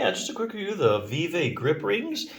Yeah, just a quick review of the Vive grip rings.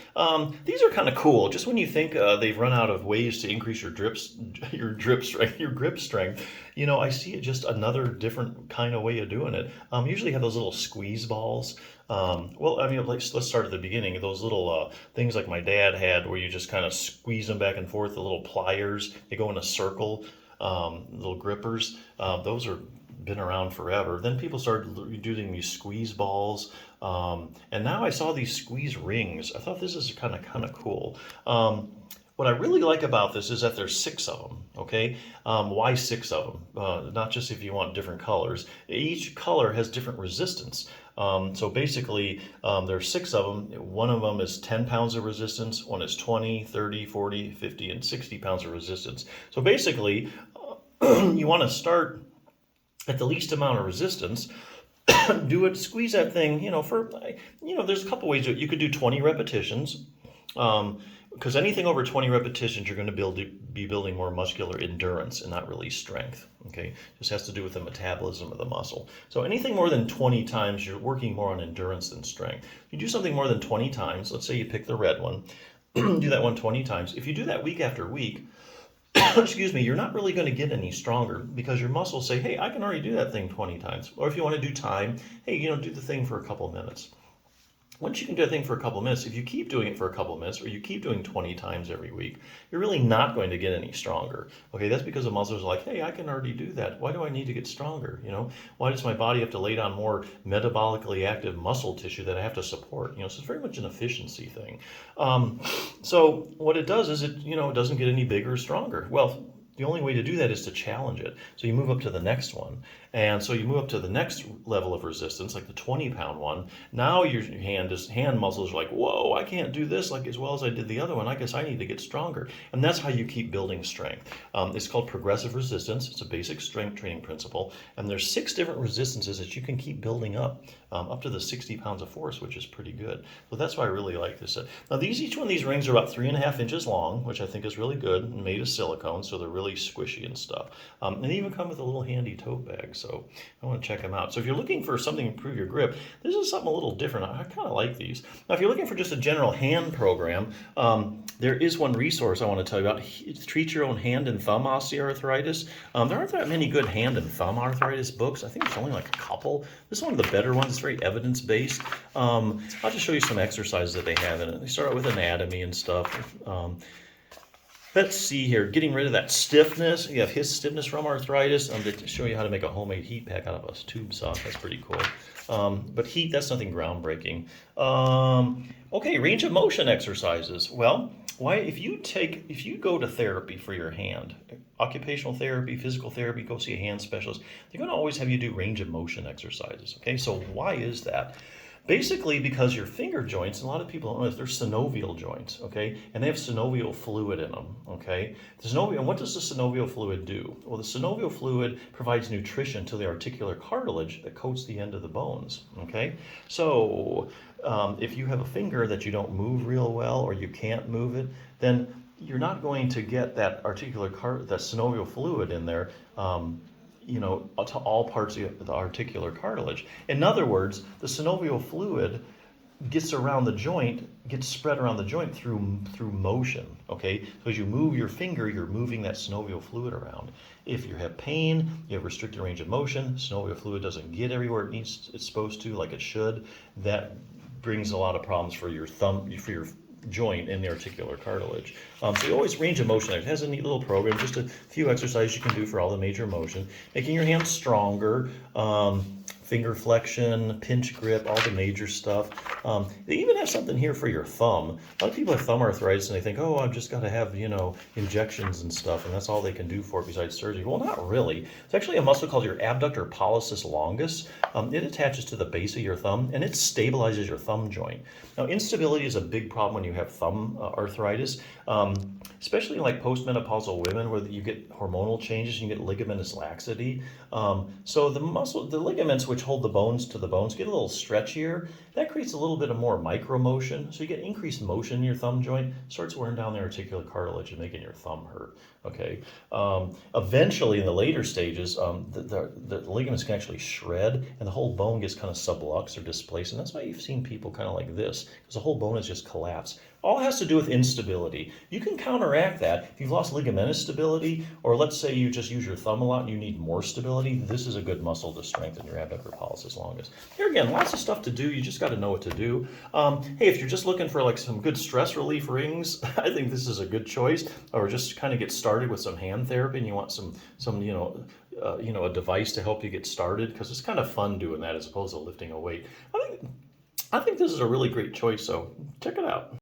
These are kind of cool. Just when you think they've run out of ways to increase your drip strength, your grip strength, I see it just another different kind of way of doing it. Usually have those little squeeze balls. Well, I mean, let's start at the beginning. Those little things like my dad had, where you just kind of squeeze them back and forth. The little pliers, they go in a circle. Little grippers. Those are been around forever. Then people started doing these squeeze balls, and now I saw these squeeze rings. I thought this is kind of cool. What I really like about this is that there's six of them. Okay, why six of them? Not just if you want different colors. Each color has different resistance. So basically, there's six of them. One of them is 10 pounds of resistance. One is 20, 30, 40, 50, and 60 pounds of resistance. So basically, you want to start at the least amount of resistance. Do it, squeeze that thing, there's a couple ways to do it. You could do 20 repetitions, because anything over 20 repetitions, you're going to be building more muscular endurance and not really strength. Okay, just has to do with the metabolism of the muscle. So anything more than 20 times, you're working more on endurance than strength. If you do something more than 20 times, let's say you pick the red one, do that one 20 times. If you do that week after week, excuse me, you're not really going to get any stronger, because your muscles say, hey, I can already do that thing 20 times. Or if you want to do time, hey, do the thing for a couple minutes. Once you can do a thing for a couple minutes, if you keep doing it for a couple minutes, or you keep doing 20 times every week, you're really not going to get any stronger. Okay, that's because the muscles are like, hey, I can already do that. Why do I need to get stronger? Why does my body have to lay down more metabolically active muscle tissue that I have to support? So it's very much an efficiency thing. So what it does is it doesn't get any bigger or stronger. Well, the only way to do that is to challenge it. So you move up to the next one. And so you move up to the next level of resistance, like the 20-pound one. Now your hand muscles are like, whoa, I can't do this like as well as I did the other one. I guess I need to get stronger. And that's how you keep building strength. It's called progressive resistance. It's a basic strength training principle. And there's 6 different resistances that you can keep building up to the 60 pounds of force, which is pretty good. So that's why I really like this. Now each one of these rings are about 3.5 inches long, which I think is really good, and made of silicone, so they're really squishy and stuff. And they even come with a little handy tote bag. So I want to check them out. So if you're looking for something to improve your grip, this is something a little different. I kind of like these. Now, if you're looking for just a general hand program, there is one resource I want to tell you about. Treat Your Own Hand and Thumb Osteoarthritis. There aren't that many good hand and thumb arthritis books. I think there's only like a couple. This is one of the better ones. It's very evidence-based. I'll just show you some exercises that they have in it. They start out with anatomy and stuff. Let's see here, getting rid of that stiffness. You have his stiffness from arthritis. I'm going to show you how to make a homemade heat pack out of a tube sock. That's pretty cool. But heat, that's nothing groundbreaking. Okay, range of motion exercises. Well, if you go to therapy for your hand, occupational therapy, physical therapy, go see a hand specialist, they're going to always have you do range of motion exercises. Okay, so why is that? Basically, because your finger joints, and a lot of people don't know this, they're synovial joints, okay? And they have synovial fluid in them, okay? And what does the synovial fluid do? Well, the synovial fluid provides nutrition to the articular cartilage that coats the end of the bones, okay? So if you have a finger that you don't move real well, or you can't move it, then you're not going to get that that synovial fluid in there, to all parts of the articular cartilage. In other words, the synovial fluid gets spread around the joint through motion, okay? So as you move your finger, you're moving that synovial fluid around. If you have pain, you have restricted range of motion, synovial fluid doesn't get everywhere it's supposed to, like it should, that brings a lot of problems for your joint in the articular cartilage. So you always range of motion. It has a neat little program, just a few exercises you can do for all the major motion, making your hands stronger, finger flexion, pinch grip, all the major stuff. They even have something here for your thumb. A lot of people have thumb arthritis and they think, oh, I've just got to have, injections and stuff, and that's all they can do for it besides surgery. Well, not really. It's actually a muscle called your abductor pollicis longus. It attaches to the base of your thumb, and it stabilizes your thumb joint. Now, instability is a big problem when you have thumb arthritis, especially in like postmenopausal women where you get hormonal changes and you get ligamentous laxity. So the ligaments, which which hold the bones to the bones, get a little stretchier. That creates a little bit of more micro motion. So you get increased motion in your thumb joint, starts wearing down the articular cartilage and making your thumb hurt. Okay. Eventually, in the later stages, the ligaments can actually shred and the whole bone gets kind of subluxed or displaced. And that's why you've seen people kind of like this, because the whole bone is just collapsed. All has to do with instability. You can counteract that. If you've lost ligamentous stability, or let's say you just use your thumb a lot and you need more stability, this is a good muscle to strengthen your abductor pollicis longus. Here again, lots of stuff to do. You just got to know what to do. Hey, if you're just looking for like some good stress relief rings, I think this is a good choice. Or just kind of get started with some hand therapy, and you want some a device to help you get started, because it's kind of fun doing that as opposed to lifting a weight. I think this is a really great choice. So check it out.